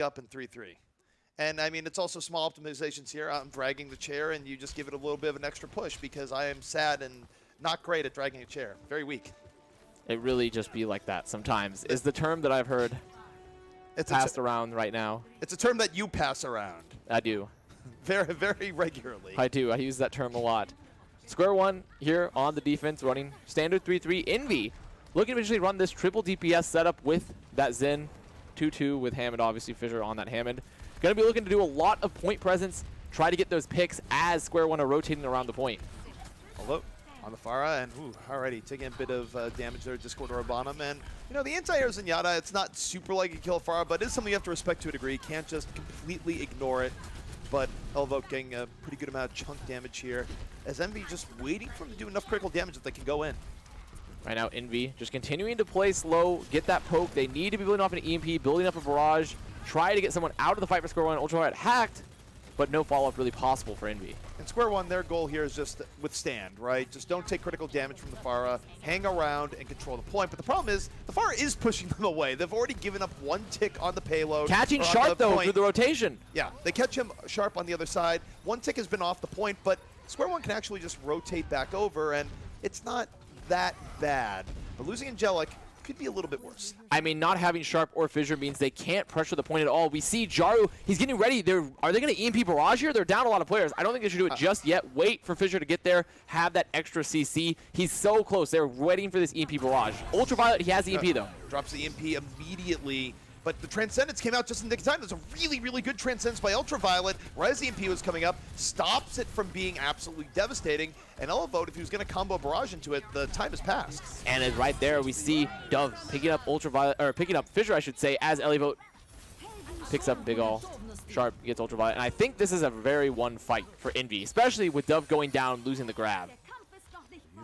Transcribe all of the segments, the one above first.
up in 3-3. And I mean, it's also small optimizations here. I'm dragging the chair, and you just give it a little bit of an extra push because I am sad and not great at dragging a chair. Very weak. It really just be like that sometimes, is the term that I've heard passed around right now. It's a term that you pass around. I do. Very, very regularly. I do. I use that term a lot. Square one here on the defense, running standard 3-3. Envy looking to eventually run this triple DPS setup with that Zen. 2-2 with Hammond, obviously Fissure on that Hammond. Going to be looking to do a lot of point presence, try to get those picks as Square one are rotating around the point. Hello. On the Pharah, and alrighty, taking a bit of damage there, Discord Urbanum, and you know, the anti-air Zenyatta, it's not super like a kill Pharah, but it's something you have to respect to a degree. You can't just completely ignore it, but Elvoke getting a pretty good amount of chunk damage here, as Envy just waiting for him to do enough critical damage that they can go in. Right now, Envy just continuing to play slow, get that poke. They need to be building off an EMP, building up a barrage, try to get someone out of the fight for Square one. Ultraviolet hacked, but no follow-up really possible for Envy. And Square one, their goal here is just withstand, right? Just don't take critical damage from the Pharah, hang around and control the point. But the problem is, the Pharah is pushing them away. They've already given up one tick on the payload. Catching Sharp, though, through the rotation. Yeah, they catch him Sharp on the other side. One tick has been off the point, but Square one can actually just rotate back over, and it's not that bad. But losing Angelic could be a little bit worse. I mean, not having Sharp or Fissure means they can't pressure the point at all. We see Jaru, he's getting ready. Are they going to EMP Barrage here? They're down a lot of players. I don't think they should do it just yet. Wait for Fissure to get there, have that extra CC. He's so close. They're waiting for this EMP Barrage. Ultraviolet, he has EMP though. Drops the EMP immediately. But the Transcendence came out just in the nick of time. There's a really, really good Transcendence by Ultraviolet. Right as the EMP was coming up, stops it from being absolutely devastating. And Elevote, if he was going to combo Barrage into it, the time has passed. And it's right there, we see Dove picking up Ultraviolet, or picking up Fissure, I should say, as Elevote picks up Big Ol. Sharp gets Ultraviolet. And I think this is a very one fight for Envy, especially with Dove going down, losing the grab.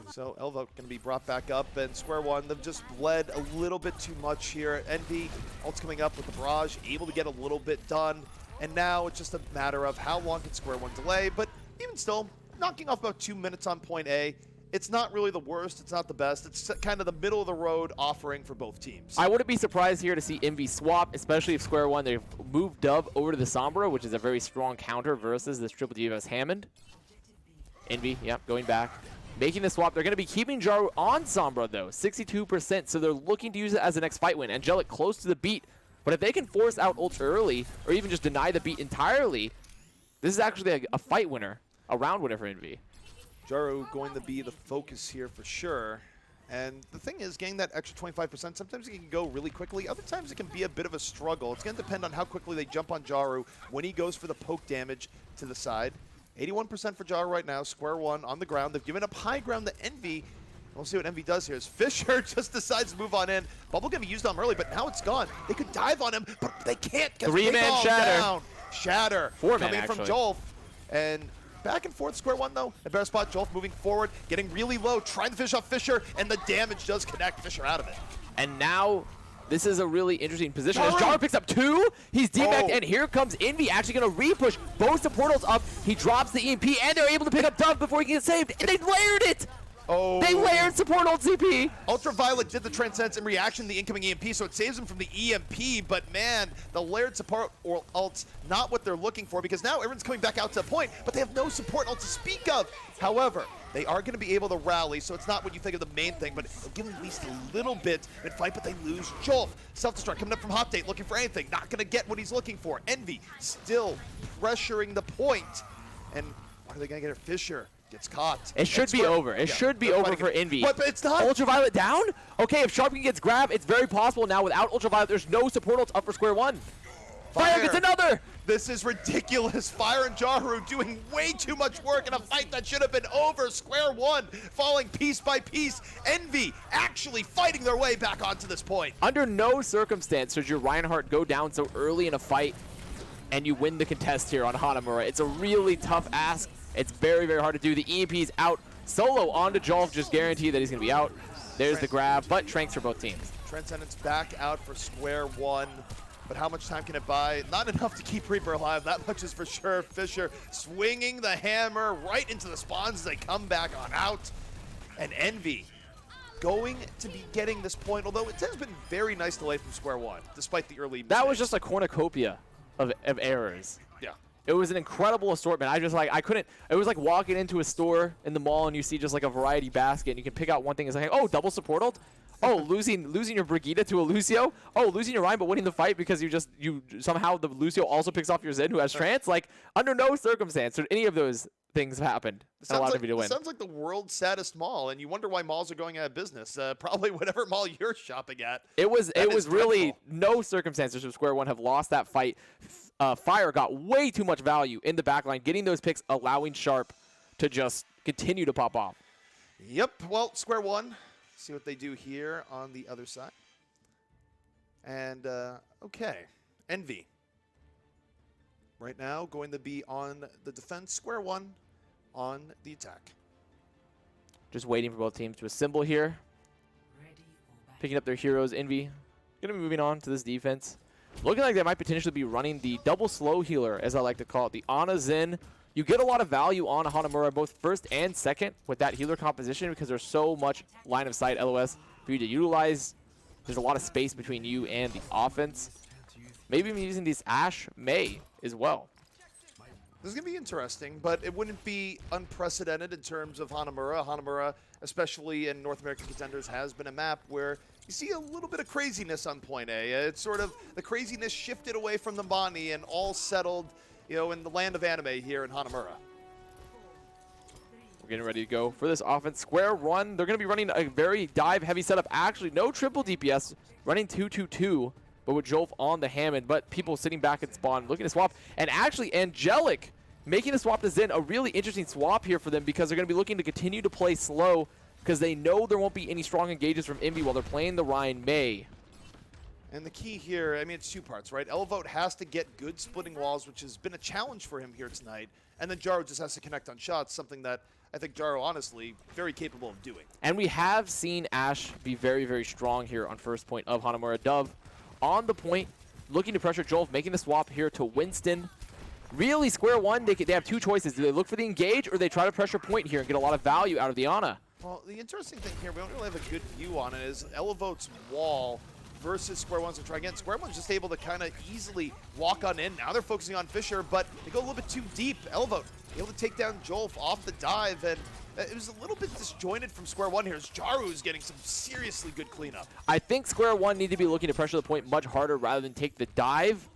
So Elvote going to be brought back up, and Square one, they've just bled a little bit too much here. Envy, ult's coming up with the Barrage, able to get a little bit done, and now it's just a matter of how long can Square one delay, but even still, knocking off about 2 minutes on point A, it's not really the worst, it's not the best, it's kind of the middle of the road offering for both teams. I wouldn't be surprised here to see Envy swap, especially if Square one, they've moved Dove over to the Sombra, which is a very strong counter versus this triple DPS Hammond. Envy, yep, going back. Making the swap. They're going to be keeping Jaru on Sombra, though, 62%, so they're looking to use it as the next fight win. Angelic close to the beat, but if they can force out ult early, or even just deny the beat entirely, this is actually a fight winner, a round winner for Envy. Jaru going to be the focus here for sure. And the thing is, getting that extra 25%, sometimes it can go really quickly. Other times it can be a bit of a struggle. It's going to depend on how quickly they jump on Jaru when he goes for the poke damage to the side. 81% for Jaru right now, Square one on the ground. They've given up high ground to Envy. We'll see what Envy does here. As Fissure just decides to move on in. Bubble can be used on him early, but now it's gone. They could dive on him, but they can't because Three-man Shatter. Down. Shatter coming from Jolf. And back and forth, Square one though. A better spot, Jolf moving forward, getting really low, trying to finish off Fissure, and the damage does connect Fissure out of it. And now this is a really interesting position. As Jaru picks up 2, he's debacked, and here comes Envy actually going to re-push both the portals up. He drops the EMP, and they're able to pick up Dove before he can get saved, and they layered it! Oh. They layered support ult CP. Ultraviolet did the Transcendence in reaction to the incoming EMP, so it saves him from the EMP, but man, the layered support ult's not what they're looking for, because now everyone's coming back out to a point, but they have no support ult to speak of. However, they are going to be able to rally, so it's not what you think of the main thing, but it'll give them at least a little bit mid-fight, but they lose Jolf. Self-destruct coming up from Hot Date, looking for anything, not going to get what he's looking for. Envy still pressuring the point, and are they going to get it? Fissure gets caught. It should be over. It should be over for Envy. But it's not. Ultraviolet down? Okay, if Sharpkin gets grabbed, it's very possible now. Without Ultraviolet, there's no support ults up for Square one. Fire gets another! This is ridiculous. Fire and Jaru doing way too much work in a fight that should have been over. Square one falling piece by piece. Envy actually fighting their way back onto this point. Under no circumstance should your Reinhardt go down so early in a fight and you win the contest here on Hanamura. It's a really tough ask. It's very, very hard to do. The EMP's out. Solo onto Jolf, just guaranteed that he's going to be out. There's the grab, but Tranks for both teams. Transcendence back out for Square one. But how much time can it buy? Not enough to keep Reaper alive. That much is for sure. Fissure swinging the hammer right into the spawns as they come back on out. And Envy going to be getting this point, although it has been very nice delay from Square one, despite the early mistakes. That was just a cornucopia of errors. Yeah. It was an incredible assortment. I couldn't, it was like walking into a store in the mall and you see just like a variety basket and you can pick out one thing. It's like, oh, double support ult? Oh, losing your Brigitte to a Lucio? Oh, losing your Ryan but winning the fight because you somehow the Lucio also picks off your Zen who has trance? Like, under no circumstance should any of those things have happened and allowed Evie to win. It sounds like the world's saddest mall, and you wonder why malls are going out of business. Probably whatever mall you're shopping at. It was really no circumstances from Square One have lost that fight. Fire got way too much value in the backline, getting those picks, allowing Sharp to just continue to pop off. Yep. Well, Square One. See what they do here on the other side. And, okay. Envy. Right now, going to be on the defense. Square One on the attack. Just waiting for both teams to assemble here. Picking up their heroes. Envy going to be moving on to this defense. Looking like they might potentially be running the double slow healer, as I like to call it. The Ana Zen. You get a lot of value on HamTornado, both first and second, with that healer composition because there's so much line of sight LOS for you to utilize. There's a lot of space between you and the offense. Maybe even using this Ashe May as well. This is going to be interesting, but it wouldn't be unprecedented in terms of Hanamura. Hanamura, especially in North American Contenders, has been a map where you see a little bit of craziness on point A. It's sort of the craziness shifted away from the Bani and all settled, you know, in the land of anime here in Hanamura. We're getting ready to go for this offense. Square One, they're going to be running a very dive-heavy setup. Actually, no triple DPS, running 2-2-2, but with Jolf on the Hammond. But people sitting back at spawn, looking to swap. And actually, Angelic making a swap to Zen, a really interesting swap here for them because they're going to be looking to continue to play slow because they know there won't be any strong engages from Envy while they're playing the Ryan May. And the key here, I mean, it's two parts, right? Elevote has to get good splitting walls, which has been a challenge for him here tonight. And then Jaro just has to connect on shots, something that I think Jaro, honestly, very capable of doing. And we have seen Ashe be very, very strong here on first point of Hanamura. Dove on the point, looking to pressure Jolf, making the swap here to Winston. Really, Square One, they have two choices. Do they look for the engage, or they try to pressure point here and get a lot of value out of the Ana? Well, the interesting thing here, we don't really have a good view on it, is Elevote's wall versus Square One's to try again. Square One's just able to kind of easily walk on in. Now they're focusing on Fisher, but they go a little bit too deep. Elevote able to take down Jolf off the dive, and it was a little bit disjointed from Square One here as Jaru's getting some seriously good cleanup. I think Square One need to be looking to pressure the point much harder rather than take the dive.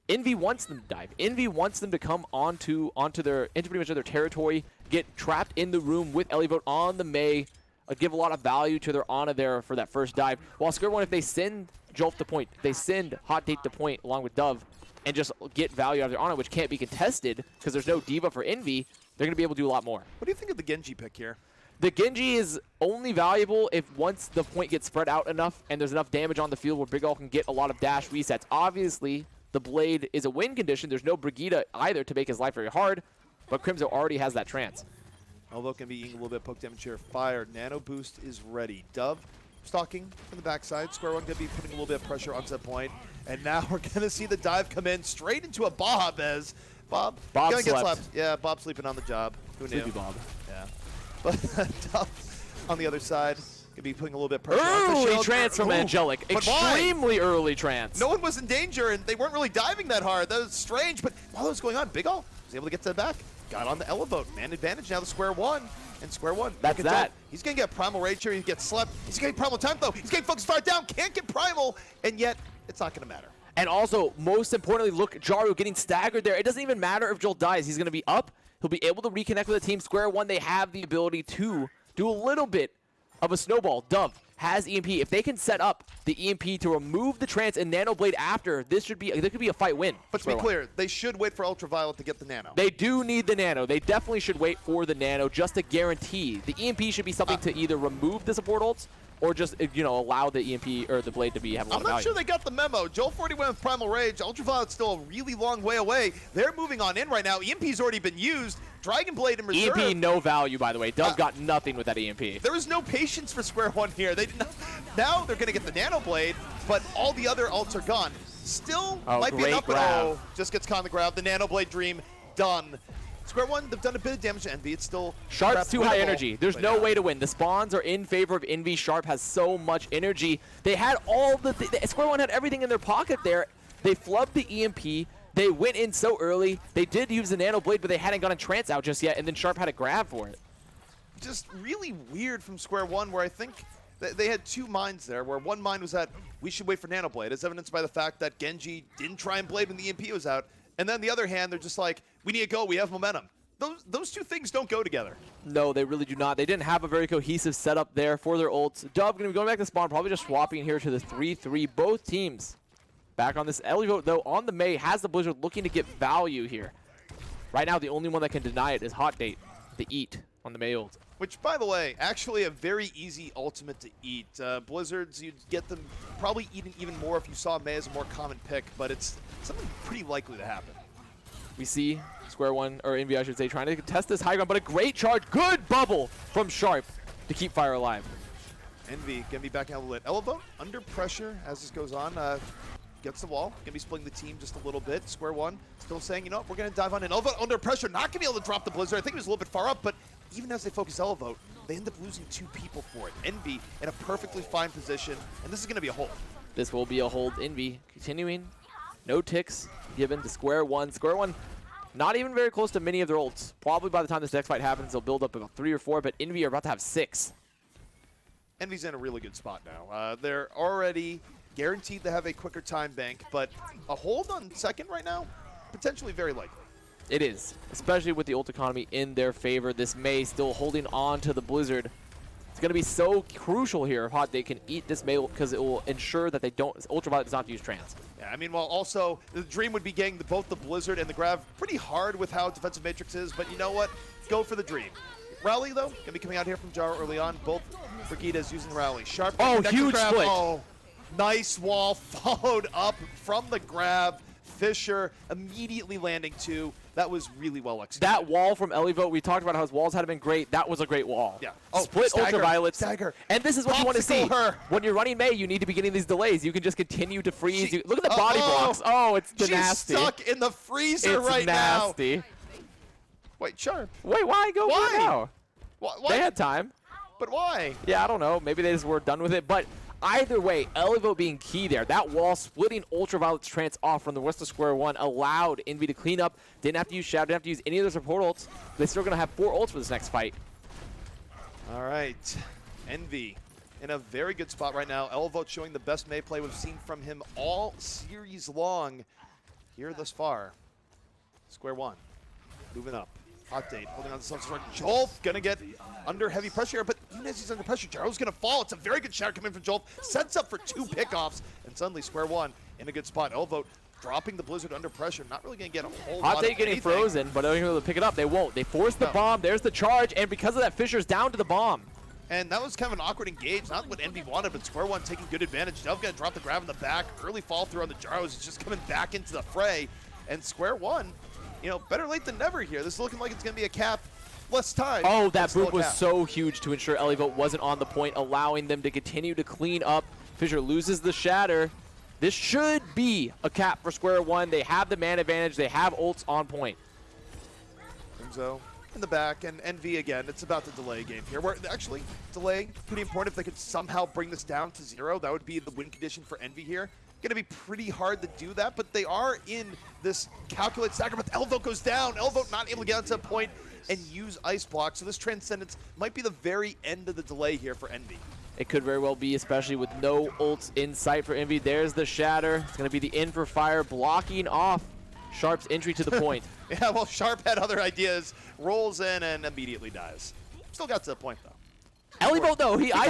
Envy wants them to dive. Envy wants them to come into pretty much their territory, get trapped in the room with Elevote on the May, give a lot of value to their Ana there for that first dive. While Square One, if they send Jolf to point, they send Hot Date to point along with Dove, and just get value out of their Ana, which can't be contested because there's no Diva for Envy, they're going to be able to do a lot more. What do you think of the Genji pick here? The Genji is only valuable if once the point gets spread out enough and there's enough damage on the field where Big Ol can get a lot of dash resets. Obviously, the Blade is a win condition. There's no Brigitte either to make his life very hard, but Crimzo already has that trance. Although can be eating a little bit of poke damage here. Fire, Nano Boost is ready. Dove stalking from the backside. Square One going to be putting a little bit of pressure onto that point. And now we're going to see the dive come in straight into a Bob as Bob gonna get slapped. Yeah, Bob sleeping on the job. Who knew? Sleepy Bob. Yeah. But Dove on the other side going to be putting a little bit of pressure onto Early Shield. trance from Angelic. Extremely early trance. No one was in danger, and they weren't really diving that hard. That was strange. But while that was going on, Big Ol was able to get to the back. Got on the Elevote. Man advantage now to Square One. And Square One. That's that. He's going to get Primal Rage here. He gets slept. He's getting Primal Time, though. He's getting Focus Fire down. Can't get Primal. And yet, it's not going to matter. And also, most importantly, look, Jaru getting staggered there. It doesn't even matter if Joel dies. He's going to be up. He'll be able to reconnect with the team. Square One, they have the ability to do a little bit of a snowball. Dove has EMP. If they can set up the EMP to remove the trance and Nano Blade after, this could be a fight win. But to be clear, they should wait for Ultraviolet to get the Nano. They do need the Nano. They definitely should wait for the Nano just to guarantee. The EMP should be something to either remove the support ults or just, you know, allow the EMP or the Blade to have a lot of value. I'm not sure they got the memo. Joel 40 went with Primal Rage. Ultraviolet's still a really long way away. They're moving on in right now. EMP's already been used. Dragon Blade in reserve. EMP, no value, by the way. Dove got nothing with that EMP. There was no patience for Square One here. They did not. Now they're going to get the Nano Blade, but all the other ults are gone. Still might be an up and oh. Just gets caught on the grab. The Nano Blade dream done. Square One, they've done a bit of damage to Envy. It's still Sharp's too high energy. There's no way to win. The spawns are in favor of Envy. Sharp has so much energy. They had all the Square One had everything in their pocket there. They flubbed the EMP. They went in so early. They did use the Nano Blade, but they hadn't gotten Trance out just yet, and then Sharp had a grab for it. Just really weird from Square One, where I think they had two minds there, where one mind was that we should wait for Nano Blade, as evidenced by the fact that Genji didn't try and blade when the EMP was out. And then the other hand, they're just like, we need to go, we have momentum. Those two things don't go together. No, they really do not. They didn't have a very cohesive setup there for their ults. Dub going to be going back to spawn, probably just swapping here to the 3-3. Both teams back on this. Ellie, though, on the Mei, has the Blizzard looking to get value here. Right now, the only one that can deny it is Hot Date, the Eat on the Mei ult. Which, by the way, actually a very easy ultimate to eat. Blizzards, you'd get them probably eating even more if you saw Mei as a more common pick, but it's something pretty likely to happen. We see Square One, or Envy I should say, trying to test this high ground, but a great charge. Good bubble from Sharp to keep Fire alive. Envy gonna be back out of the lit. Elevote under pressure as this goes on. Gets the wall. Gonna be splitting the team just a little bit. Square One still saying, you know what, we're gonna dive on in. Elevote under pressure, not gonna be able to drop the Blizzard. I think he was a little bit far up, but even as they focus Elevote, they end up losing 2 people for it. Envy in a perfectly fine position, and this is gonna be a hold. This will be a hold. Envy continuing. No ticks given to Square One. Square One not even very close to many of their ults. Probably by the time this next fight happens, they'll build up about 3 or 4, but Envy are about to have 6. Envy's in a really good spot now. They're already guaranteed to have a quicker time bank, but a hold on second right now, potentially very likely. It is, especially with the ult economy in their favor. This Mei still holding on to the Blizzard. It's going to be so crucial here if Hot Day can eat this Mei because it will ensure that they don't, Ultraviolet does not use Trance. Yeah, I mean, well, also, the dream would be getting both the Blizzard and the Grav pretty hard with how defensive Matrix is, but you know what? Go for the dream. Rally, though, going to be coming out here from Jaro early on. Both Brigidas using the Rally. Sharp. Oh, huge split. Oh, nice wall followed up from the Grav. Fisher immediately landing 2. That was really well executed. That wall from Elivote, we talked about how his walls hadn't been great. That was a great wall. Yeah. Oh, split Ultraviolet. Stagger. And this is what you want to see. Her. When you're running Mei, you need to be getting these delays. You can just continue to freeze. Look at the body blocks. Oh, it's nasty. She's stuck in the freezer right nasty. now. Wait, Sharp. Wait, why go why? now? Why? They had time. But why? Yeah, I don't know. Maybe they just were done with it. But either way, Elivote being key there. That wall splitting Ultraviolet's Trance off from the rest of Square One allowed Envy to clean up. Didn't have to use Shadow, didn't have to use any of their support ults. They're still going to have 4 ults for this next fight. All right. Envy in a very good spot right now. Elivote showing the best Mei play we've seen from him all series long here thus far. Square One moving up. Hot Date holding on to some sort. Jolf gonna get under heavy pressure here, but even as he's under pressure, Jaro's gonna fall. It's a very good shot coming from Jolf. Sets up for 2 pickoffs, and suddenly Square One in a good spot. Elivote dropping the Blizzard under pressure. Not really gonna get a whole lot Hot Date getting frozen, but they're able to pick it up. They won't. They force the bomb. There's the charge, and because of that, Fisher's down to the bomb. And that was kind of an awkward engage. Not what Envy wanted, but Square One taking good advantage. Dove gonna drop the grab in the back. Early fall through on the Jaros. He's just coming back into the fray. And Square One, you know, better late than never here. This is looking like it's going to be a cap. Less time. Oh, that boot was so huge to ensure Elivote wasn't on the point, allowing them to continue to clean up. Fisher loses the Shatter. This should be a cap for Square One. They have the man advantage. They have ults on point. Enzo in the back, and Envy again. It's about the delay game here. Where actually, delay, pretty important. If they could somehow bring this down to 0, that would be the win condition for Envy here. Going to be pretty hard to do that, but they are in this calculate stagger, but Elivote goes down. Elivote not able to get onto a point and use Ice Block, so this Transcendence might be the very end of the delay here for Envy. It could very well be, especially with no ults in sight for Envy. There's the Shatter. It's going to be the in for fire, blocking off Sharp's entry to the point. Yeah, well, Sharp had other ideas, rolls in and immediately dies. Still got to the point, though. Elivote, though, I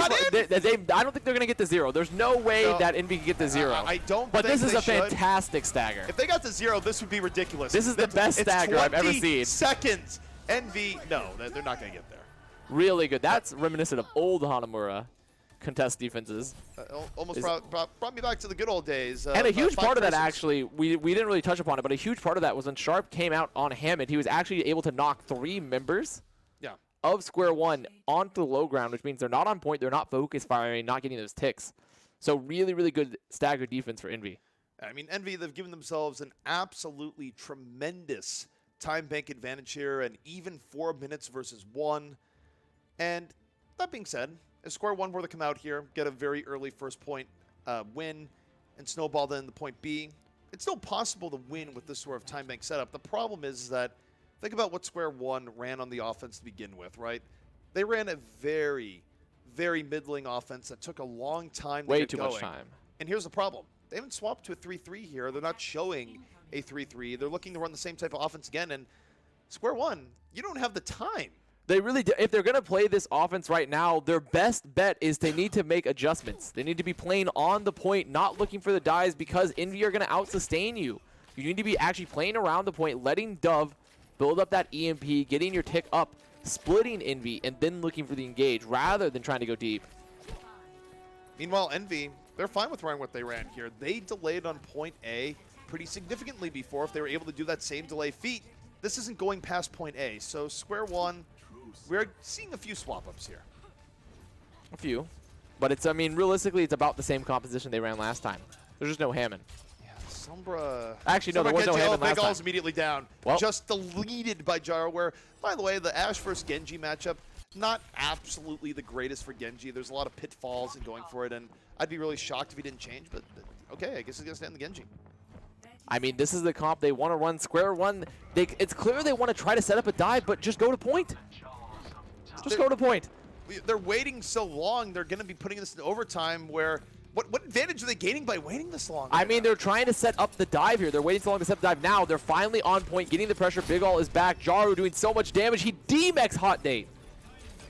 don't think they're going to get to 0. There's no way that Envy can get to 0. I don't But think this is they a should. fantastic stagger. If they got to 0, this would be ridiculous. This is the best stagger I've ever seen. Seconds. Envy, no, they're not going to get there. Really good. That's reminiscent of old Hanamura contest defenses. Almost brought me back to the good old days. And a huge part of that, actually, we didn't really touch upon it, but a huge part of that was when Sharp came out on Hammond, he was actually able to knock 3 members of Square One onto the low ground, which means they're not on point, they're not focus firing, not getting those ticks. So really, really good stagger defense for Envy. I mean, Envy, they've given themselves an absolutely tremendous time bank advantage here, and even 4 minutes versus 1. And that being said, if Square One were to come out here, get a very early first point win, and snowball then the point B, it's still possible to win with this sort of time bank setup. The problem is that, think about what Square One ran on the offense to begin with, right? They ran a very, very middling offense that took a long time to Way get too going. much time. And here's the problem. They haven't swapped to a 3-3 here. They're not showing a 3-3. They're looking to run the same type of offense again. And Square One, you don't have the time. They really do. If they're going to play this offense right now, their best bet is they need to make adjustments. They need to be playing on the point, not looking for the dives, because Envy are going to out-sustain you. You need to be actually playing around the point, letting Dove build up that EMP, getting your tick up, splitting Envy, and then looking for the engage, rather than trying to go deep. Meanwhile, Envy, they're fine with running what they ran here. They delayed on point A pretty significantly before. If they were able to do that same delay feat, this isn't going past point A. So Square One, we're seeing a few swap-ups here. A few. But it's, I mean, realistically, it's about the same composition they ran last time. There's just no Hammond. Yeah, Sombra... Actually, no, there was no Hammond last time. Big All's immediately down. Well, just deleted by Jaro, where, by the way, the Ashe versus Genji matchup, not absolutely the greatest for Genji. There's a lot of pitfalls in going for it, and I'd be really shocked if he didn't change, but okay, I guess he's going to stand in the Genji. I mean, this is the comp they want to run. Square One, it's clear they want to try to set up a dive, but just go to point. Just go to point. They're waiting so long, they're going to be putting this in overtime where... What advantage are they gaining by waiting this long? I mean, they're trying to set up the dive here. They're waiting so long to set the dive. Now, they're finally on point, getting the pressure. Big All is back. Jaru doing so much damage. He DMX Hot Date.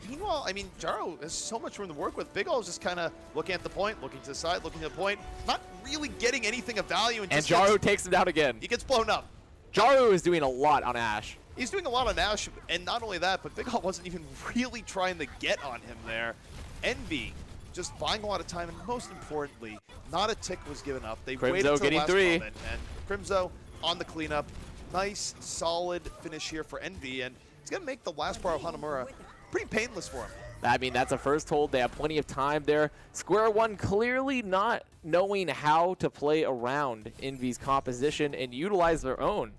Meanwhile, I mean, Jaro has so much room to work with. Big All is just kind of looking at the point, looking to the side, looking to the point, not really getting anything of value. And Jaru takes him down again. He gets blown up. Jaru is doing a lot on Ashe. He's doing a lot on Ashe, and not only that, but Big All wasn't even really trying to get on him there. Envy just buying a lot of time, and most importantly, not a tick was given up. They waited until the last moment, and Crimzo on the cleanup. Nice, solid finish here for Envy, and it's going to make the last part of Hanamura pretty painless for him. I mean, that's a first hold. They have plenty of time there. Square One clearly not knowing how to play around Envy's composition and utilize their own.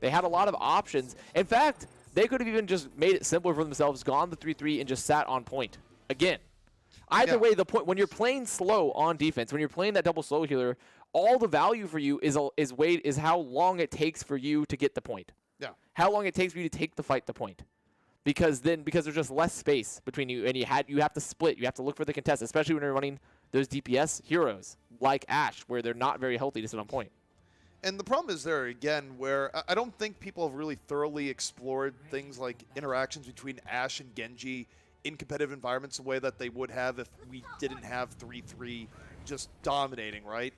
They had a lot of options. In fact, they could have even just made it simpler for themselves, gone the 3-3, and just sat on point. Again, either way, the point, when you're playing slow on defense, when you're playing that double slow healer, all the value for you is how long it takes for you to get the point. Yeah. How long it takes for you to take the fight to point. Because there's just less space between you, and you have to split. You have to look for the contest, especially when you're running those DPS heroes like Ashe, where they're not very healthy to sit on point. And the problem is there, again, where I don't think people have really thoroughly explored things like interactions between Ashe and Genji in competitive environments the way that they would have if we didn't have 3-3 just dominating, right?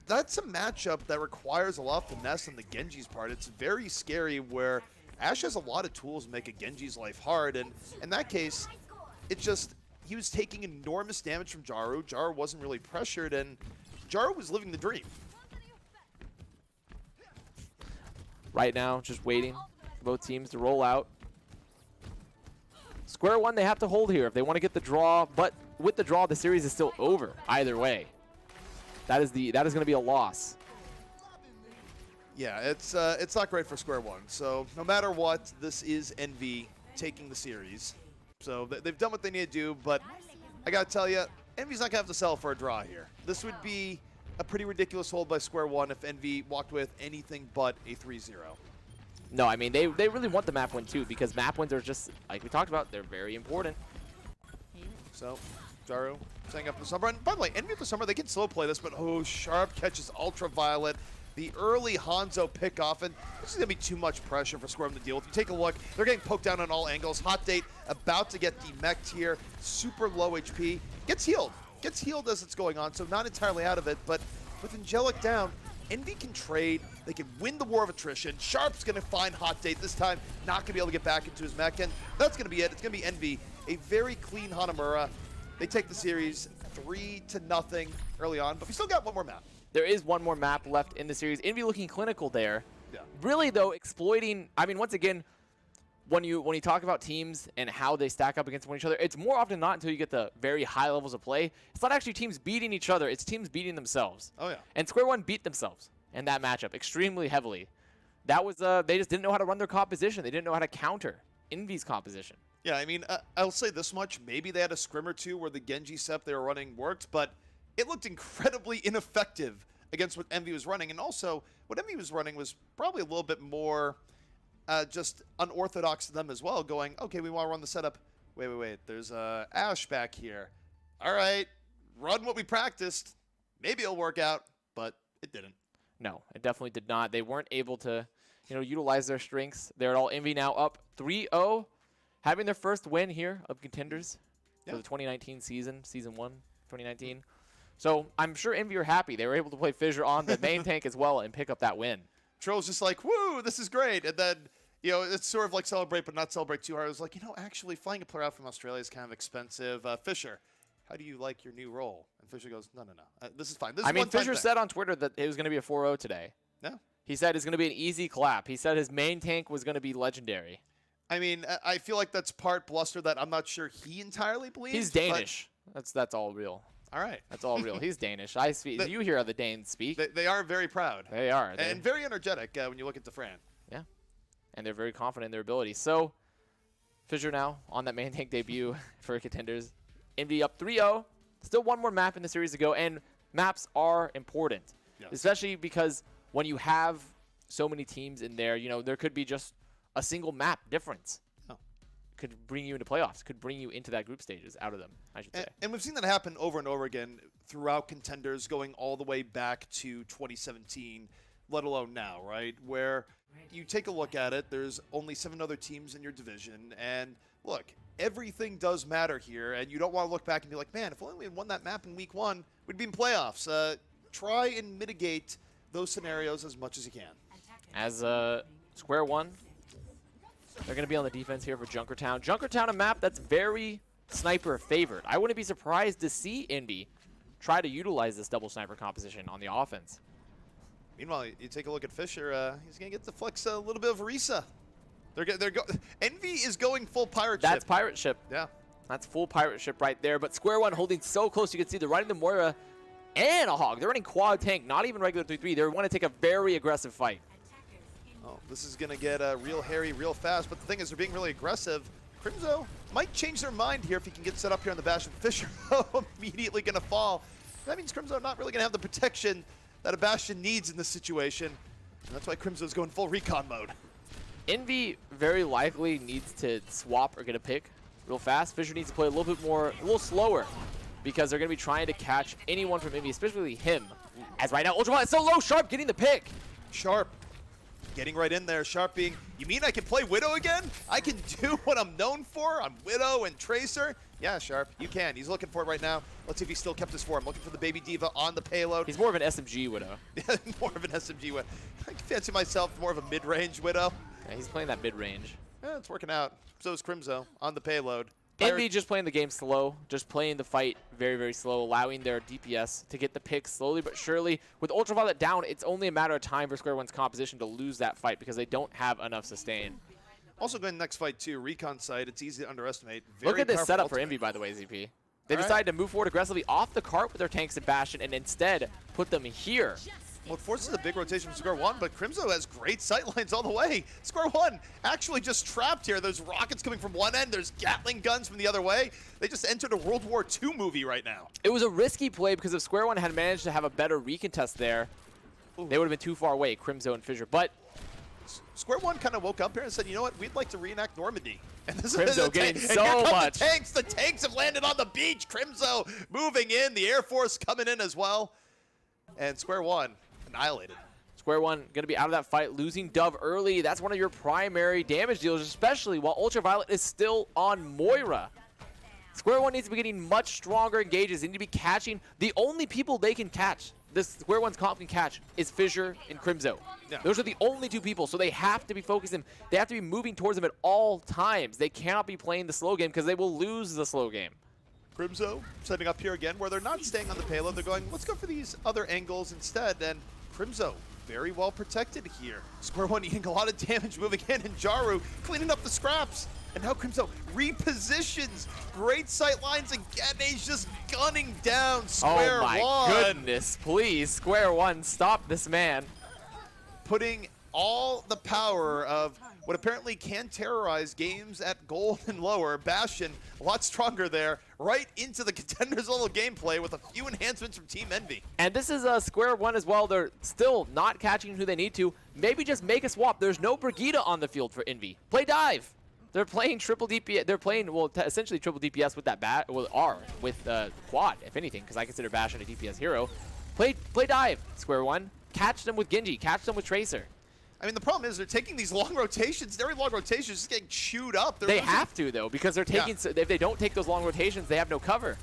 That's a matchup that requires a lot of finesse on the Genji's part. It's very scary where Ashe has a lot of tools to make a Genji's life hard, and in that case, it's just, he was taking enormous damage from Jaru. Jaru wasn't really pressured, and Jaru was living the dream. Right now, just waiting for both teams to roll out. Square One, they have to hold here if they want to get the draw, but with the draw, the series is still over either way. That is going to be a loss. Yeah, it's not great for Square One. So no matter what, this is Envy taking the series. So they've done what they need to do, but I gotta tell you, Envy's not gonna have to settle for a draw here. This would be a pretty ridiculous hold by Square One if Envy walked with anything but a 3-0. No, I mean, they really want the map win too, because map wins are just, like we talked about, they're very important. So, Jaru setting up the Summer. And by the way, Envy with the Summer, they can slow play this, but oh, Sharp catches Ultraviolet. The early Hanzo pick-off, and this is going to be too much pressure for Square One to deal with. You take a look, they're getting poked down on all angles. Hot Date about to get demeched here. Super low HP. Gets healed. Gets healed as it's going on, so not entirely out of it, but with Angelic down, Envy can trade. They can win the war of attrition. Sharp's going to find Hot Date this time. Not going to be able to get back into his mech, and that's going to be it. It's going to be Envy. A very clean Hanamura. They take the series 3-0 early on, but we still got one more map. There is one more map left in the series. Envy looking clinical there. Yeah. Really, though, exploiting... I mean, once again, when you talk about teams and how they stack up against one each other, it's more often not until you get the very high levels of play. It's not actually teams beating each other. It's teams beating themselves. Oh, yeah. And Square One beat themselves in that matchup extremely heavily. That was... they just didn't know how to run their composition. They didn't know how to counter Envy's composition. Yeah, I mean, I'll say this much. Maybe they had a scrim or two where the Genji setup they were running worked, but it looked incredibly ineffective against what Envy was running. And also, what Envy was running was probably a little bit more just unorthodox to them as well, going, okay, we want to run the setup. Wait. There's Ash back here. All right, run what we practiced. Maybe it'll work out, but it didn't. No, it definitely did not. They weren't able to, utilize their strengths. They're all Envy now up 3-0, having their first win here of Contenders for the 2019 season, Season 1, 2019. So I'm sure Envy are happy. They were able to play Fissure on the main tank as well and pick up that win. Troll's just like, woo, this is great. And then, it's sort of like celebrate, but not celebrate too hard. I was like, actually, flying a player out from Australia is kind of expensive. Fissure, how do you like your new role? And Fissure goes, no. This is fine. This is Fissure said on Twitter that it was going to be a 4-0 today. No. He said it's going to be an easy clap. He said his main tank was going to be legendary. I feel like that's part bluster that I'm not sure he entirely believes. He's Danish. That's all real. All right. That's all real. He's Danish. I speak. You hear how the Danes speak. They are very proud. They are. And very energetic when you look at Fran. Yeah. And they're very confident in their ability. So, Fissure now on that main tank debut for Contenders. Envy up 3-0. Still one more map in the series to go. And maps are important. Yes. Especially because when you have so many teams in there, there could be just a single map difference. Could bring you into playoffs, could bring you into that group stages out of them, I should say. And we've seen that happen over and over again throughout Contenders, going all the way back to 2017, let alone now, right? Where you take a look at it, there's only 7 other teams in your division, and look, everything does matter here, and you don't want to look back and be like, man, if only we had won that map in week 1, we'd be in playoffs. Try and mitigate those scenarios as much as you can. As Square One, they're going to be on the defense here for Junkertown. Junkertown, a map that's very sniper favored. I wouldn't be surprised to see Envy try to utilize this double sniper composition on the offense. Meanwhile, you take a look at Fissure. He's going to get to flex a little bit of Orisa. Envy is going full pirate ship. That's pirate ship. Yeah. That's full pirate ship right there. But Square One holding so close. You can see they're running the Moira and a Hog. They're running quad tank, not even regular 3-3. They want to take a very aggressive fight. Oh, this is going to get real hairy real fast, but the thing is they're being really aggressive. Crimzo might change their mind here if he can get set up here on the Bastion. Fissure immediately going to fall. That means Crimzo not really going to have the protection that a Bastion needs in this situation, and that's why Crimzo's going full recon mode. Envy very likely needs to swap or get a pick real fast. Fissure needs to play a little slower, because they're going to be trying to catch anyone from Envy, especially him. As right now, Ultraviolet is so low, Sharp getting the pick. Sharp getting right in there. Sharp being, you mean I can play Widow again? I can do what I'm known for on Widow and Tracer? Yeah, Sharp, you can. He's looking for it right now. Let's see if he still kept his form. Looking for the Baby Diva on the payload. He's more of an SMG Widow. Yeah, more of an SMG Widow. I fancy myself more of a mid-range Widow. Yeah, he's playing that mid-range. Yeah, it's working out. So is Crimzo on the payload. Envy just playing the game slow, just playing the fight very, very slow, allowing their DPS to get the pick slowly but surely. With Ultraviolet down, it's only a matter of time for Square One's composition to lose that fight because they don't have enough sustain. Also going next fight too, Recon side, it's easy to underestimate. Look at this setup for Envy, by the way, ZP. They decided to move forward aggressively off the cart with their tanks and Bastion and instead put them here. Well, it forces a big rotation from Square One, but Crimzo has great sightlines all the way. Square One actually just trapped here. There's rockets coming from one end. There's Gatling guns from the other way. They just entered a World War II movie right now. It was a risky play because if Square One had managed to have a better recontest there, they would have been too far away, Crimzo and Fissure. But Square One kind of woke up here and said, you know what, we'd like to reenact Normandy. And this Crimzo is getting so much. The tanks have landed on the beach. Crimzo moving in. The Air Force coming in as well. And Square One annihilated. Square One going to be out of that fight, losing Dove early. That's one of your primary damage dealers, especially while Ultraviolet is still on Moira. Square One needs to be getting much stronger engages. They need to be catching. The only people they can catch, this Square One's comp can catch, is Fissure and Crimzo. Yeah. Those are the only two people, so they have to be focusing. They have to be moving towards them at all times. They cannot be playing the slow game because they will lose the slow game. Crimzo setting up here again where they're not staying on the payload. They're going, let's go for these other angles instead. And Crimzo very well protected here. Square One eating a lot of damage moving in, and Jaru cleaning up the scraps. And now Crimzo repositions. Great sight lines, and Gatnage just gunning down Square One. Oh my goodness, please, Square One, stop this man. Putting all the power of what apparently can terrorize games at gold and lower. Bastion, a lot stronger there, right into the Contenders level gameplay with a few enhancements from Team Envy. And this is a square one as well. They're still not catching who they need to. Maybe just make a swap. There's no Brigitte on the field for Envy. Play dive. They're playing triple DPS. They're playing, well, essentially triple DPS with that with quad, if anything, because I consider Bastion a DPS hero. Play dive, square one. Catch them with Genji. Catch them with Tracer. I mean, the problem is they're taking these long rotations, very long rotations, just getting chewed up. They have to, though, because they're taking. Yeah. If they don't take those long rotations, they have no cover.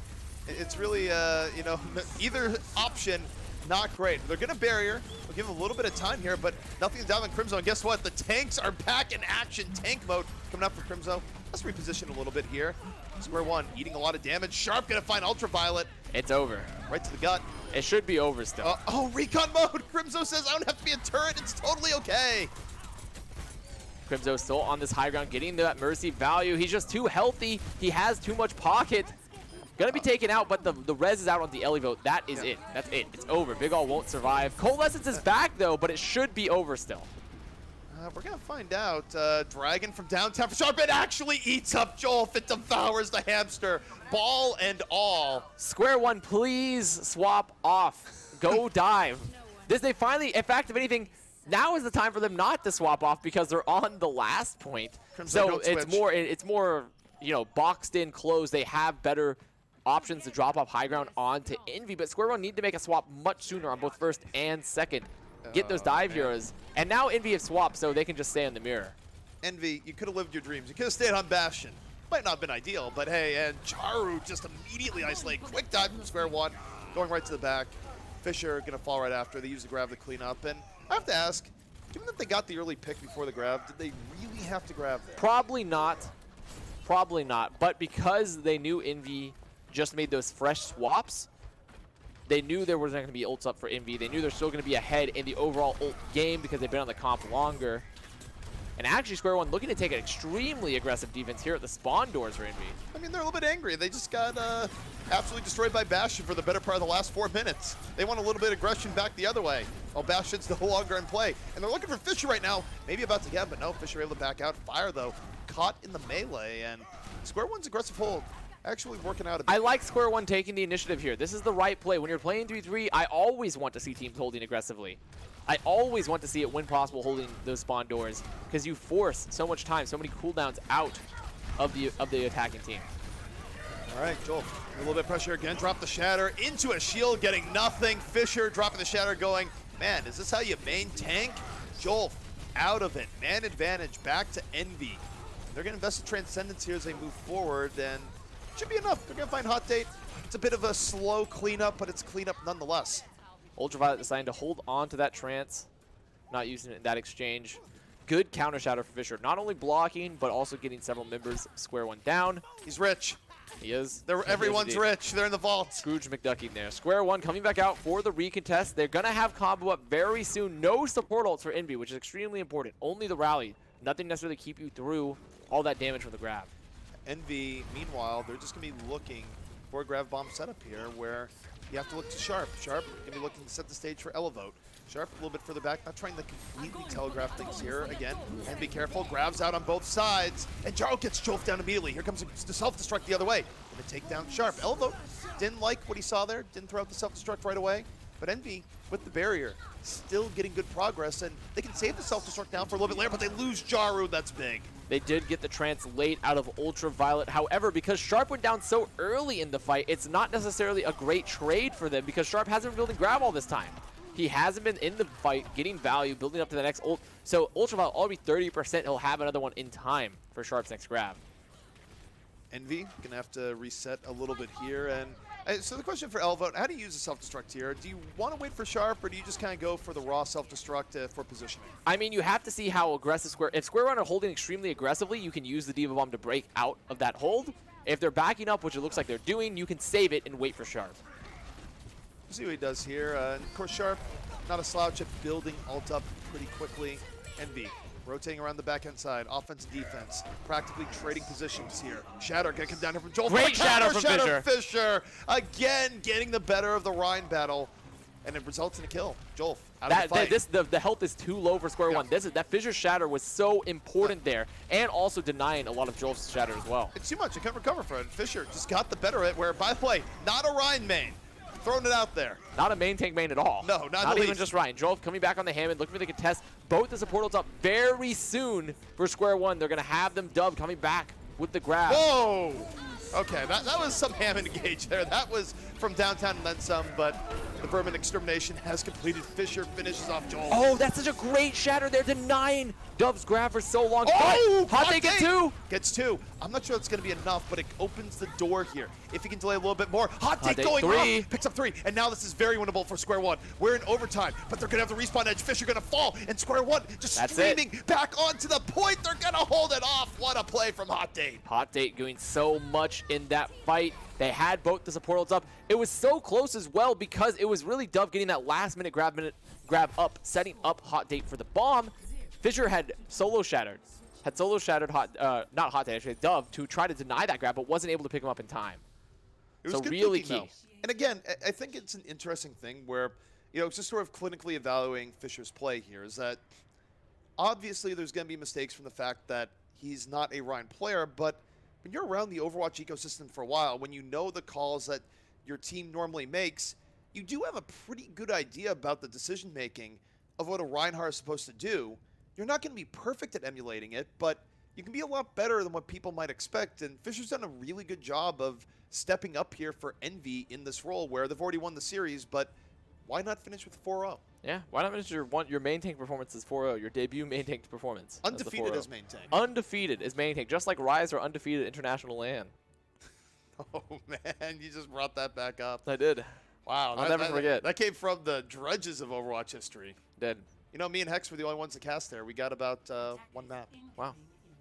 It's really, you know, either option, not great. They're going to barrier. We'll give them a little bit of time here, but nothing's down on Crimzo. And guess what? The tanks are back in action. Tank mode coming up for Crimzo. Let's reposition a little bit here. Square one, eating a lot of damage. Sharp going to find Ultraviolet. It's over. Right to the gut. It should be over still. Oh, recon mode. Crimzo says, I don't have to be a turret. It's totally okay. Crimzo still on this high ground, getting that Mercy value. He's just too healthy. He has too much pocket. Gonna be taken out, but the res is out on the Elevote. That is it. That's it. It's over. Big Ol won't survive. Coalescence is back, though, but it should be over still. We're going to find out. Dragon from downtown for Sharp. It actually eats up Jolf. It devours the hamster. Ball and all. Square one, please swap off. Go dive. They finally, in fact, if anything, now is the time for them not to swap off because they're on the last point. Crimson, so it's more, you know, boxed in, closed. They have better options to drop off high ground onto Envy, but Square one need to make a swap much sooner on both first and second. Get those dive heroes. And now Envy have swapped, so they can just stay in the mirror. Envy, you could have lived your dreams. You could have stayed on Bastion. Might not have been ideal, but hey, and Charu just immediately isolated. Quick dive from Square one, going right to the back. Fisher going to fall right after. They use the grab to clean up. And I have to ask, given that they got the early pick before the grab, did they really have to grab there? Probably not. Probably not. But because they knew Envy just made those fresh swaps, they knew there wasn't going to be ults up for Envy. They knew they're still going to be ahead in the overall ult game because they've been on the comp longer. And actually, Square one looking to take an extremely aggressive defense here at the spawn doors for Envy. I mean, they're a little bit angry. They just got absolutely destroyed by Bastion for the better part of the last 4 minutes. They want a little bit of aggression back the other way. Well, Bastion's no longer in play. And they're looking for Fisher right now. Maybe about to get, but no, Fisher able to back out. Fire, though, caught in the melee. And Square one's aggressive hold actually working out a bit. I like Square one taking the initiative here. This is the right play. When you're playing 3-3, I always want to see teams holding aggressively. I always want to see it when possible holding those spawn doors because you force so much time, so many cooldowns out of the attacking team. All right, Joel, a little bit of pressure again. Drop the Shatter into a shield, getting nothing. Fisher dropping the Shatter going, man, is this how you main tank? Joel out of it. Man advantage back to Envy. They're going to invest in Transcendence here as they move forward, and should be enough. They're going to find Hot Date. It's a bit of a slow cleanup, but it's cleanup nonetheless. Ultraviolet deciding to hold on to that trance, not using it in that exchange. Good counter shadow for Fisher. Not only blocking, but also getting several members of Square one down. He's rich. He is. Everyone's rich. They're in the vault. Scrooge McDucking there. Square one coming back out for the recontest. They're going to have combo up very soon. No support ults for Envy, which is extremely important. Only the rally. Nothing necessarily keep you through all that damage from the grab. Envy, meanwhile, they're just going to be looking for a grab bomb setup here where you have to look to Sharp. Sharp going to be looking to set the stage for Elevote. Sharp a little bit further back, not trying to completely telegraph things here again. And be careful, grabs out on both sides. And Jarl gets choked down immediately. Here comes the self-destruct the other way. Going to take down Sharp. Elevote didn't like what he saw there, didn't throw out the self-destruct right away. But Envy, with the barrier, still getting good progress. And they can save the self-destruct down for a little bit later, but they lose Jaru. That's big. They did get the trance late out of Ultraviolet. However, because Sharp went down so early in the fight, it's not necessarily a great trade for them because Sharp hasn't been building grab all this time. He hasn't been in the fight, getting value, building up to the next ult. So Ultraviolet already 30%. He'll have another one in time for Sharp's next grab. Envy gonna have to reset a little bit here. And so the question for Elevote, how do you use the self-destruct here? Do you want to wait for Sharp, or do you just kind of go for the raw self-destruct for positioning? I mean, you have to see how aggressive Square... If Square One are holding extremely aggressively, you can use the Diva Bomb to break out of that hold. If they're backing up, which it looks like they're doing, you can save it and wait for Sharp. We'll see what he does here. And of course, Sharp, not a slouch at building ult up pretty quickly. Envy rotating around the backhand side, offense and defense, practically trading positions here. Shatter gonna come down here from Joel. Great shadow from Fisher. Again, getting the better of the Rhine battle. and it results in a kill. Jolf out of the fight. The health is too low for Square Yeah. One. That Fissure Shatter was so important there, and also denying a lot of Jolf's Shatter as well. It's too much. It couldn't recover for it. Fisher just got the better of it, where, by the way, not a Ryan main. Throwing it out there. Not a main tank main at all. No, not even least. just Ryan. Jolf coming back on the Hammond, looking for the contest. Both the support ults up very soon for Square One. They're going to have them dubbed coming back with the grab. Whoa! Okay, that was some Hammond engage there. That was from downtown and then some, but the Vermin Extermination has completed. Fisher finishes off Joel. Oh, that's such a great shatter there, denying Dub's grab for so long. Oh! Hot Take get two! Gets two. I'm not sure it's going to be enough, but it opens the door here. If he can delay a little bit more. Hot Take going three. off. Picks up three, and now this is very winnable for Square One. We're in overtime, but they're going to have the respawn edge. Fisher going to fall, and Square One just streaming back onto the point. They're going to hold it off. What a play from Hot Date. Hot Date doing so much in that fight. They had both the support ults up. It was so close as well because it was really Dove getting that last minute grab up, setting up Hot Date for the bomb. Fisher had solo shattered not Hot Date, actually, Dove, to try to deny that grab, but wasn't able to pick him up in time. It was so good really thinking, key. Though. And again, I think it's an interesting thing where, you know, it's just sort of clinically evaluating Fisher's play here is that obviously there's going to be mistakes from the fact that he's not a Ryan player, but when you're around the Overwatch ecosystem for a while, when you know the calls that your team normally makes, you do have a pretty good idea about the decision-making of what a Reinhardt is supposed to do. You're not going to be perfect at emulating it, but you can be a lot better than what people might expect, and Fisher's done a really good job of stepping up here for Envy in this role where they've already won the series, but why not finish with 4-0? Yeah, why not finish your main tank performance as 4-0, your debut main tank performance? Undefeated as main tank. Undefeated as main tank, just like Rise are undefeated international LAN. Oh, man, you just brought that back up. I did. Wow. I'll never forget. That came from the dredges of Overwatch history. Did. You know, me and Hex were the only ones to cast there. We got about one map. Wow.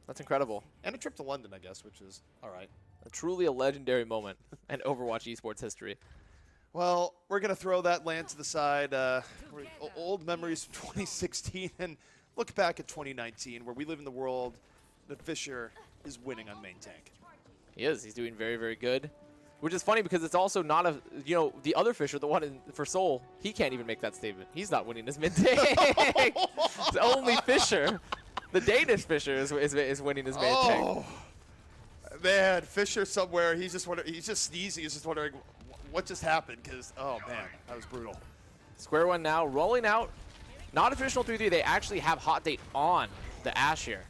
That's incredible. And a trip to London, I guess, which is all right. Truly a legendary moment in Overwatch esports history. Well, we're going to throw that land to the side. Old memories from 2016 and look back at 2019 where we live in the world that Fisher is winning on main tank. He is. He's doing very, very good. Which is funny because it's also not a, you know, the other Fisher, the one for Seoul, he can't even make that statement. He's not winning his mid tank. It's only Fisher. The Danish Fisher is winning his main tank. Oh, man, Fisher somewhere, he's just sneezing. He's just wondering what just happened because, oh, man, that was brutal. Square One now rolling out. Not a traditional 3-3. They actually have Hot Date on the Ashe here.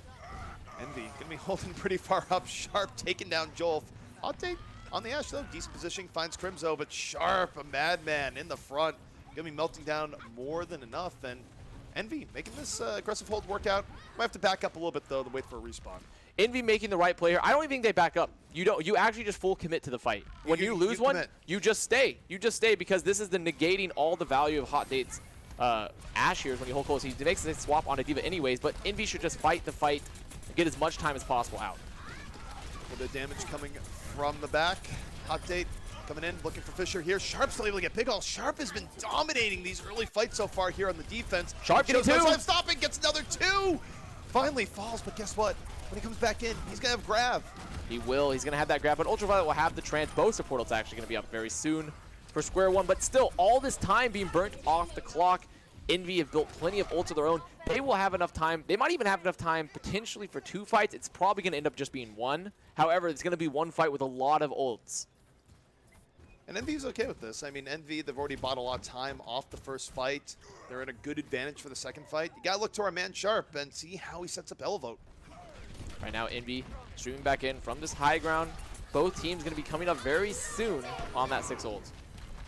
Envy going to be holding pretty far up. Sharp taking down Jolf. Hot Date on the Ashe, though. Decent positioning, finds Crimzo, but Sharp, a madman in the front. Going to be melting down more than enough. And Envy making this aggressive hold work out. Might have to back up a little bit, though, to wait for a respawn. Envy making the right play here. I don't even think they back up. You actually just full commit to the fight. When you lose one, you just stay. You just stay because this is the negating all the value of Hot Date's Ashe here when you hold close. He makes a swap on a Diva anyways, but Envy should just fight the fight and get as much time as possible out. A little bit of damage coming from the back. Hot Date coming in, looking for Fisher here. Sharp's still able to get big ult. Sharp has been dominating these early fights so far here on the defense. Sharp getting two. No time stopping, gets another two. Finally falls, but guess what? When he comes back in, he's going to have grab. He will. He's going to have that grab, but Ultraviolet will have the trans. Both support ults actually going to be up very soon for Square One, but still, all this time being burnt off the clock. Envy have built plenty of ults of their own. They will have enough time. They might even have enough time potentially for 2 fights. It's probably going to end up just being 1. However, it's going to be 1 fight with a lot of ults. And Envy's okay with this. I mean, Envy, they've already bought a lot of time off the first fight. They're in a good advantage for the second fight. You got to look to our man Sharp and see how he sets up Elevote. Right now, Envy streaming back in from this high ground. Both teams going to be coming up very soon on that 6 ults.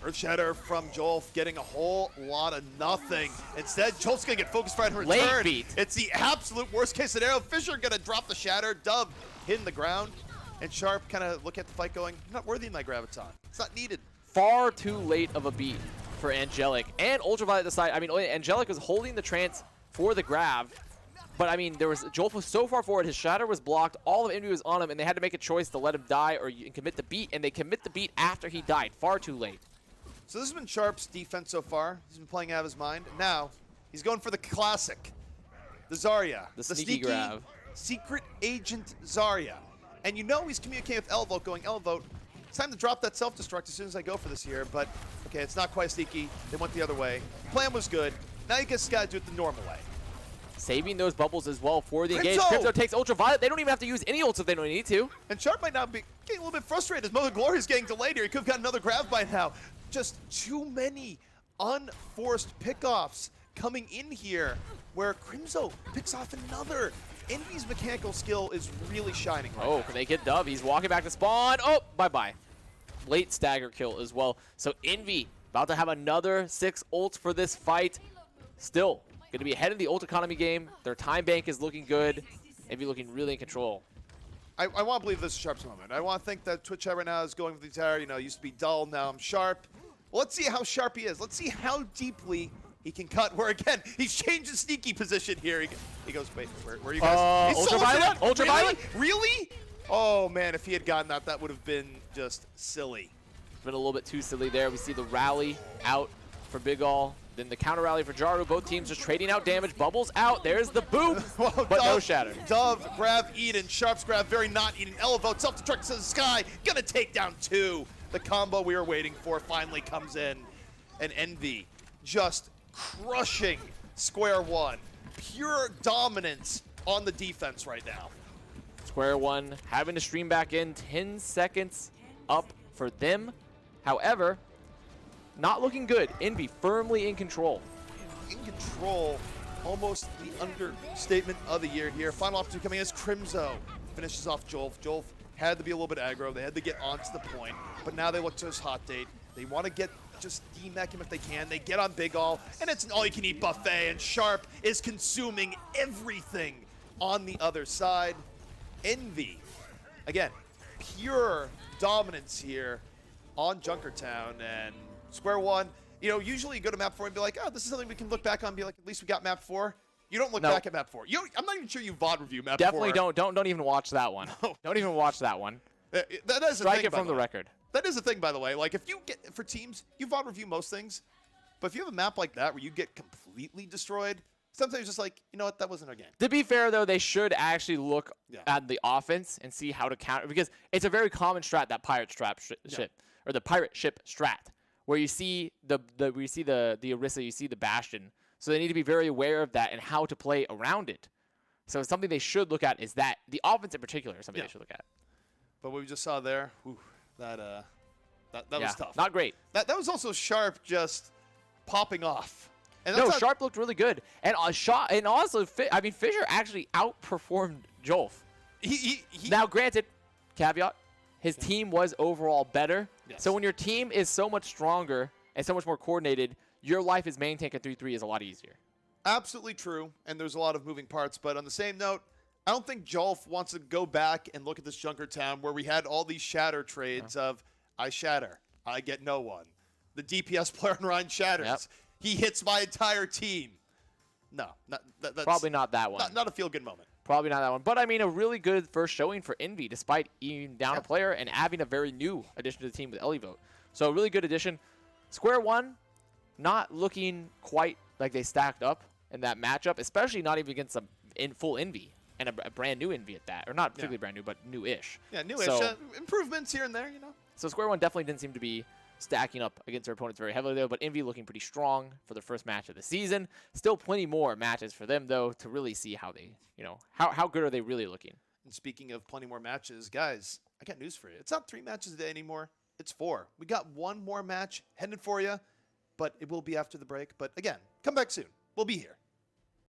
Earth Shatter from Jolf getting a whole lot of nothing. Instead, Jolf's going to get focus fire in return. Late beat. It's the absolute worst case scenario. Fisher going to drop the Shatter. Dub hitting the ground. And Sharp kind of look at the fight going, I'm not worthy of my graviton. It's not needed. Far too late of a beat for Angelic. And Ultraviolet decided, I mean, Angelic was holding the trance for the grab. But I mean, Jolf was so far forward, his Shatter was blocked, all of Envy was on him, and they had to make a choice to let him die or commit the beat, and they commit the beat after he died. Far too late. So this has been Sharp's defense so far. He's been playing out of his mind. Now, he's going for the classic. The Zarya. The sneaky grab. Secret Agent Zarya. And you know he's communicating with Elevote going, Elevote, It's time to drop that self-destruct as soon as I go for this here, but okay, it's not quite sneaky. They went the other way. Plan was good. Now you just gotta do it the normal way. Saving those bubbles as well for the engage. Crypto! Crypto takes Ultraviolet. They don't even have to use any ults if they don't need to. And Sharp might not be getting a little bit frustrated as Moment of Glory is getting delayed here. He could have got another grab by now. Just too many unforced pickoffs coming in here where Crimzo picks off another. Envy's mechanical skill is really shining right now. Can they get Dub? He's walking back to spawn. Oh, bye-bye. Late stagger kill as well. So Envy about to have another 6 ults for this fight. Still going to be ahead of the ult economy game. Their time bank is looking good. Envy looking really in control. I want to believe this is Sharp's moment. I want to think that Twitch chat right now is going with the entire, used to be dull, now I'm Sharp. Well, let's see how sharp he is. Let's see how deeply he can cut. Where, again, he's changed his sneaky position here. He goes, wait, where are you guys? Ultraviolet? Ultraviolet? Really? Oh, man, if he had gotten that, that would have been just silly. It's been a little bit too silly there. We see the rally out for Big Ol. Then the counter rally for Jaru. Both teams just trading out damage. Bubbles out. There's the boop, Whoa, but no shatter. Dove, grab Eden. Sharp's grab, very not Eden. Elevote, self-destruct to the sky. Gonna take down 2. The combo we were waiting for finally comes in. And Envy just crushing Square One. Pure dominance on the defense right now. Square One having to stream back in. 10 seconds up for them. However, not looking good. Envy firmly in control. In control, almost the understatement of the year here. Final opportunity coming as Crimzo finishes off Jolf. Jolf had to be a little bit aggro. They had to get onto the point, but now they look to his hot date. They want to get just demech him if they can. They get on Big Ol, and it's an all-you-can-eat buffet, and Sharp is consuming everything on the other side. Envy, again, pure dominance here on Junkertown, and Square One, usually you go to map 4 and be like, oh, this is something we can look back on and be like, at least we got map 4. You don't look back at map 4. I'm not even sure you VOD review map 4. Definitely don't even watch that one. No. Don't even watch that one. That is Strike thing, it from the record. That is the thing, by the way. Like, if you get, for teams, you VOD review most things, but if you have a map like that where you get completely destroyed, sometimes just like, you know what, that wasn't our game. To be fair, though, they should actually look at the offense and see how to counter, because it's a very common strat, that pirate ship, or the pirate ship strat, where you see the Orisa, you see the Bastion. So they need to be very aware of that and how to play around it. So something they should look at is that the offense in particular is something they should look at. But what we just saw there, that was tough. Not great. That was also Sharp just popping off. And No, Sharp looked really good, and also Fisher actually outperformed Jolf. Now, granted, caveat, his team was overall better. Yes. So when your team is so much stronger and so much more coordinated, your life as main tank at 3-3 is a lot easier. Absolutely true, and there's a lot of moving parts. But on the same note, I don't think Jolf wants to go back and look at this Junkertown where we had all these shatter trades of I shatter, I get no one. The DPS player on Ryan shatters. Yep. He hits my entire team. No, that's Probably not that one. Not a feel-good moment. Probably not that one. But, I mean, a really good first showing for Envy, despite even down a player and having a very new addition to the team with Elevote. So, a really good addition. Square One, not looking quite like they stacked up in that matchup, especially not even against a full Envy and a brand new Envy at that. Or not particularly brand new, but new-ish. Yeah, new-ish. So, improvements here and there, So, Square One definitely didn't seem to be stacking up against their opponents very heavily, though, but Envy looking pretty strong for their first match of the season. Still plenty more matches for them, though, to really see how they, how good are they really looking. And speaking of plenty more matches, guys, I got news for you. It's not 3 matches a day anymore. It's 4. We got 1 more match headed for you, but it will be after the break. But again, come back soon. We'll be here.